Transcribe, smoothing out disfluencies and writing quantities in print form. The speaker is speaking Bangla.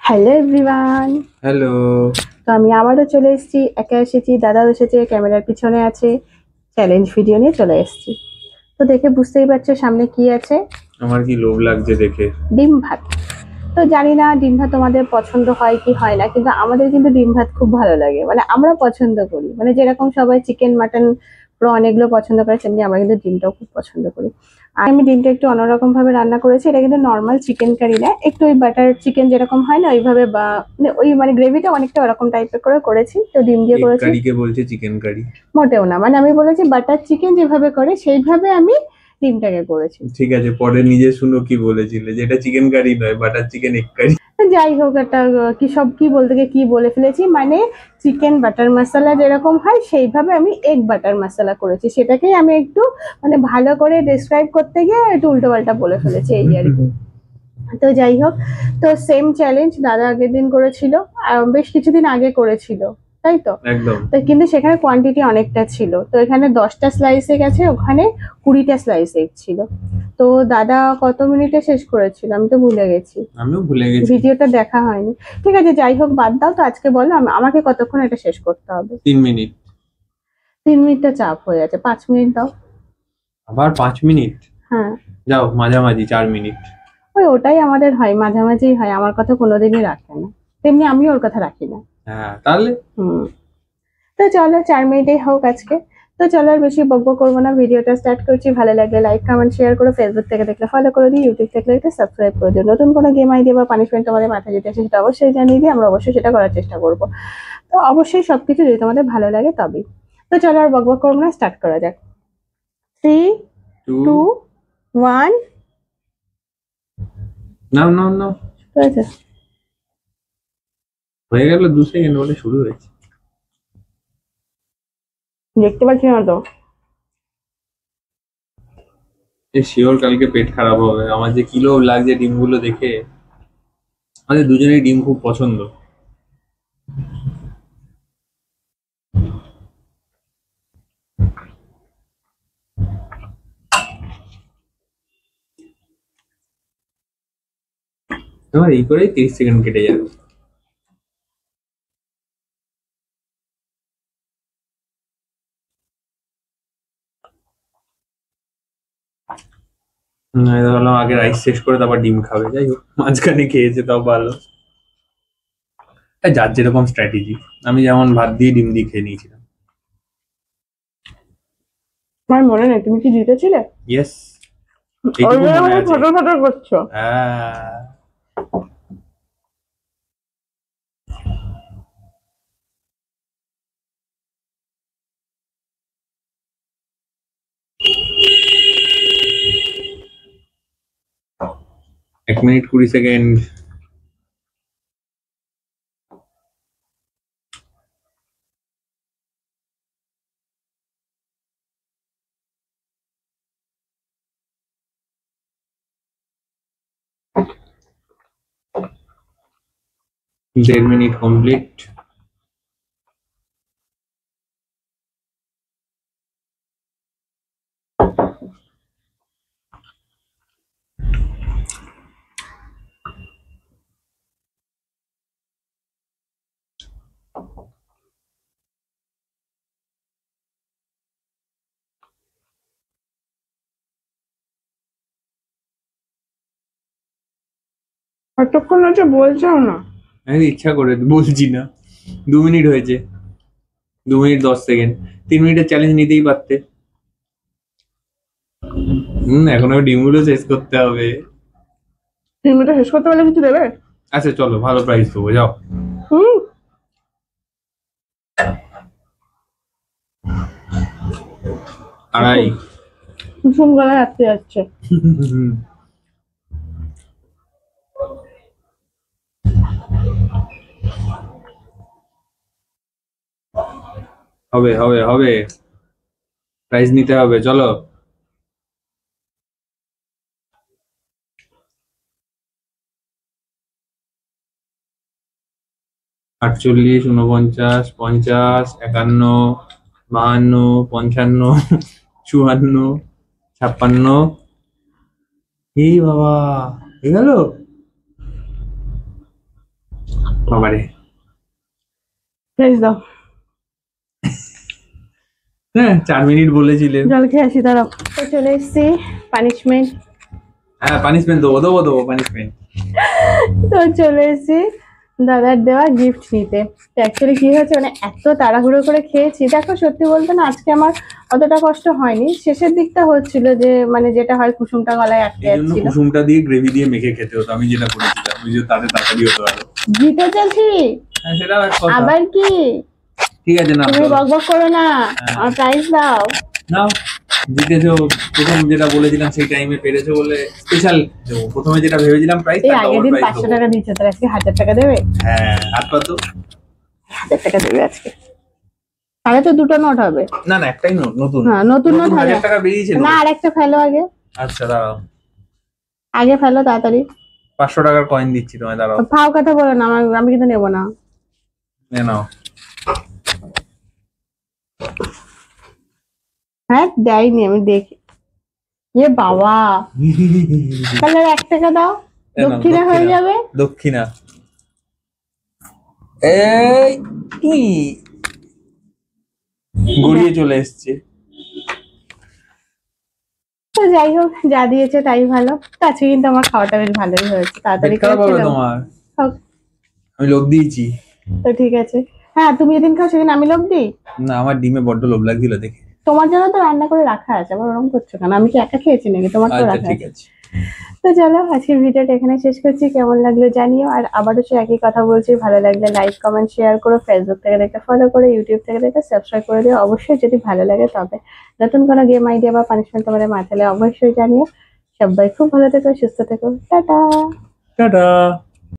Hello everyone. হ্যালো। তো আমি আবারও চলে এসেছি, একা এসেছি, দাদাও এসেছে, ক্যামেরার পিছনে আছে, চ্যালেঞ্জ ভিডিও নিয়ে চলে এসেছি। তো দেখে বুঝতেই পারছো সামনে কি আছে। আমার কি লোভ লাগছে দেখে। ডিম ভাত। তো জানি না ডিম ভাত তোমাদের পছন্দ হয় কি হয় না, কিন্তু আমাদের কিন্তু ডিম ভাত খুব ভালো লাগে, মানে আমরা পছন্দ করি, মানে যেরকম সবাই চিকেন মাটন প্রন এগুলো পছন্দ করে, সেমনি আমরা কিন্তু ডিমটাও খুব পছন্দ করি। আর আমি ডিমটা একটু অন্যরকম ভাবে রান্না করেছি। এটা কিন্তু নর্মাল চিকেন কারি না, একটু ওই বাটার চিকেন যেরকম হয় না ওইভাবে, বা মানে গ্রেভিটা অনেকটা ওরকম টাইপের করে করেছি। তো ডিম দিয়ে এগ করেছি। কারিকে বলছে চিকেন কারি। মোটেও না, মানে আমি বলেছি বাটার চিকেন যেভাবে করে সেইভাবে আমি ডিমটাকে করেছি। ঠিক আছে, পরে নিজে শুনো কি বলেছিলে, যে এটা চিকেন কারি নয়, বাটার চিকেন এগ কারি। যাই হোক, একটা কি সব কি বলতে গিয়ে কি বলে ফেলেছি, মানে চিকেন বাটার মশলা যেরকম হয় সেইভাবে আমি এগ বাটার মশলা করেছি, সেটাকেই আমি একটু মানে ভালো করে ডিসক্রাইব করতে গিয়ে একটু উল্টো পাল্টা বলে ফেলেছি, এই আর কি। তো যাই হোক, তো সেম চ্যালেঞ্জ দাদা আগের দিন করেছিল, বেশ কিছুদিন আগে করেছিল, তাই তো? একদম। তো কিন্তু সেখানে কোয়ান্টিটি অনেকটা ছিল, তো এখানে 10টা স্লাইস এগ আছে, ওখানে 20টা স্লাইস এগ ছিল। তো দাদা কত মিনিটে শেষ করেছিল আমি তো ভুলে গেছি, আমিও ভুলে গেছি। ভিডিওটা দেখা হয়নি। ঠিক আছে, যাই হোক, বাদ দাও। তো আজকে বলো আমাকে কতক্ষণ এটা শেষ করতে হবে? 3 মিনিট। 3 মিনিটটা চাপ হয়ে আছে, 5 মিনিট দাও। আবার 5 মিনিট? হ্যাঁ, যাও মাঝামাঝি 4 মিনিট। ওটাই আমাদের হয়, মাঝামাঝি হয়, আমার কথা কোনোদিনই রাখে না, তেমনি আমি ওর কথা রাখি না। হ্যাঁ তাহলে। হুম। তো চলো 4 মিনিটেই হোক আজকে। তো চলো আর বেশি বকবক করবো না, ভিডিওটা স্টার্ট করছি। ভালো লাগলে লাইক কমেন্ট শেয়ার করো, ফেসবুক থেকে দেখলে ফলো করে দিই, ইউটিউব থেকে দেখলে সাবস্ক্রাইব করে দিও। নতুন কোনো গেম আইডিয়া বা পানিশমেন্ট তোমাদের মাথায় যেতে আসে সেটা অবশ্যই জানিয়ে দিই, আমরা অবশ্যই সেটা করার চেষ্টা করবো। তো অবশ্যই সবকিছু যদি তোমাদের ভালো লাগে তবেই। তো চলো আর বকবক করবো না, স্টার্ট করা যাক। 3, 2। 2, 1। নাও নাও নাও। হয়েছে? হয়ে গেল 2 সেকেন্ড বলে শুরু হয়েছে। দেখতে পাচ্ছি না তো। এ শিওর কালকে পেট খারাপ হবে, আমার যে কি লোভ লাগছে ডিমগুলো দেখে। আমাদের দুজনেই ডিম খুব পছন্দ। তোমার এই করেই 30 সেকেন্ড কেটে যাবে। ভাবলাম আগে রাইস শেষ করে তারপর ডিম খাবে, যাই হোক মাঝখানে খেয়েছে তাও ভালো। যার যেরকম স্ট্র্যাটেজি। আমি যেমন ভাত দিয়ে ডিম দিয়ে খেয়ে নিয়েছিলাম। আমার মনে নেই তুমি কি জিতেছিলে। ইয়েস। ওই এইটুকু জন্য মনে আমাকে আছে। ফটো ফটো করছো। হ্যাঁ। এক মিনিট 20 সেকেন্ড। দেড় মিনিট কমপ্লিট। কতক্ষণ হচ্ছে বলছো না? আমি ইচ্ছা করে বলছি না। 2 মিনিট হয়েছে। 2 মিনিট 10 সেকেন্ড। 3 মিনিটের চ্যালেঞ্জ নিতেই পারতে। এখনো ডিমগুলো শেষ করতে হবে। 3 মিনিটে শেষ করতে পারলে কিছু দেবে? আচ্ছা চলো, ভালো প্রাইস দেবো, যাও। হুম। আড়াই। কুসুম গলায় আসতে যাচ্ছে। হবে হবে হবে। প্রাইজ নিতে হবে, চলো। 48, 49, 50, 51, 52, 55, 54, 56। এই বাবা, হয়ে গেল। বাবারে। প্লিজ দাও, হ্যাঁ 4 মিনিট বলেছিলে। জল খেয়ে আসি দাঁড়াও। তো চলে এসেছি পানিশমেন্ট। হ্যাঁ পানিশমেন্ট দেবো পানিশমেন্ট। তো চলে এসেছি দাদার দেওয়া গিফট নিতে। অ্যাকচুয়ালি কি হয়েছে, মানে এত তাড়াহুড়ো করে খেয়েছি, দেখো সত্যি বলতে না আজকে আমার অতটা কষ্ট হয়নি, শেষের দিকটা হচ্ছিল যে মানে যেটা হয় কুসুমটা গলায় আটকে এই জন্য যাচ্ছিল। কুসুমটা দিয়ে গ্রেভি দিয়ে মেখে খেতে হতো, আমি যেটা করেছিলাম, ওই যে তাতে তাড়াতাড়ি হতো আরো। জিতে গেছি হ্যাঁ সেটাও এক কথা। আবার কি, ঠিক আছে না, তুমি বকবক করো না, আমার প্রাইজ দাও। নাও জিতেছো। প্রথম যেটা বলেছিলাম সেই টাইমে পেরেছো বলে স্পেশাল দেবো। প্রথমে যেটা ভেবেছিলাম প্রাইস, এই তার আগের ডবল দিন প্রাইস 500 দেবো। টাকা দিচ্ছে, তার আজকে 1000 টাকা দেবে। হ্যাঁ হাত পা তো। 1000 টাকা দেবে আজকে, তাহলে তো দুটো নোট হবে। না না একটাই নোট, নতুন। হ্যাঁ নতুন নোট হবে। 1000 টাকা বেরিয়েছে না নোট। আরেকটা ফেলো আগে, আচ্ছা দাঁড়াও, আগে ফেলো তাড়াতাড়ি। 500 টাকার কয়েন দিচ্ছি তোমায়, দাঁড়াও। ফাও কথা বলো না, আমি কিন্তু নেবো না। নে নাও। হ্যাঁ দেয়নি, আমি দেখি। এ বাবা, তাহলে আর 1 টাকা দাও, এ নাও, দক্ষিণা হয়ে যাবে। দক্ষিণা। এই তুই গড়িয়ে চলে এসছে। তো যাই হোক, যা দিয়েছে তাই ভালো। তো আজকে কিন্তু আমার খাওয়াটা বেশ ভালোই হয়েছে, তাড়াতাড়ি পেট খারাপ করে হবে খেলাম। তোমার, হোক, আমি লোভ দিয়েছি। তো ঠিক আছে। হ্যাঁ তুমি যেদিন খাও সেদিন আমি লোভ দিই। না আমার ডিমে বড্ড লোভ লাগছিল দেখে। তোমার জন্য তো রান্না করে রাখা আছে, আবার ওরকম করছো কেন? আমি কি একা খেয়েছি নাকি, তোমার তো আচ্ছা রাখা ঠিক আছে। আছে। তো চলো আজকের ভিডিওটা এখানে শেষ করছি, কেমন লাগলো জানিও। আর আবারও সে একই কথা বলছি, ভালো লাগলে লাইক কমেন্ট শেয়ার করো, ফেসবুক থেকে দেখে ফলো করে, ইউটিউব থেকে দেখে সাবস্ক্রাইব করে দিও অবশ্যই যদি ভালো লাগে। তবে নতুন কোনো গেম আইডিয়া বা পানিশমেন্ট তোমাদের মাথায় অবশ্যই জানিও। সবাই খুব ভালো থেকো, সুস্থ থেকো, টাটা। টাটা।